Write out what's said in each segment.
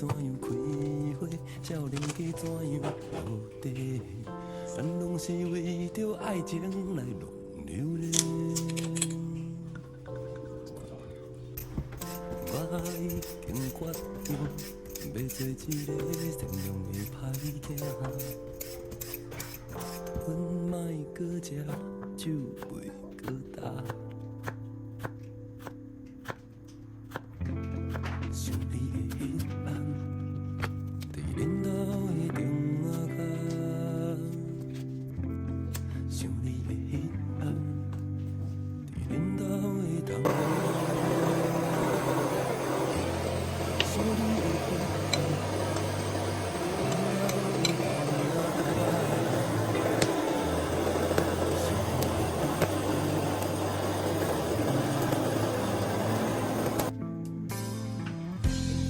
怎样开花，少年家怎样落地，咱拢是为着爱情来浪流连。我已经决定，要做一个善良的歹囝，阮莫搁食酒，袂搁打。想你的彼晚，伫恁兜的中仔脚。想你的彼晚，伫恁兜的东仔。想你的彼晚，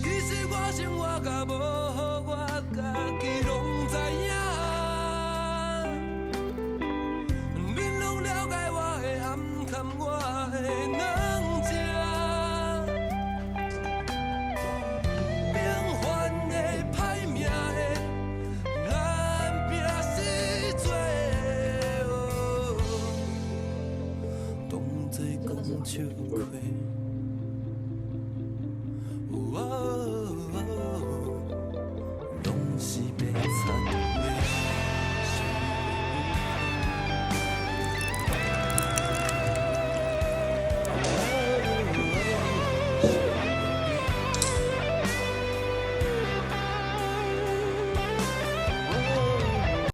其实我生活甲无好，我家己拢知影。恁拢了解我的暗坎，我的软情。平凡的、歹命的，咱拼死做。当作讲笑话。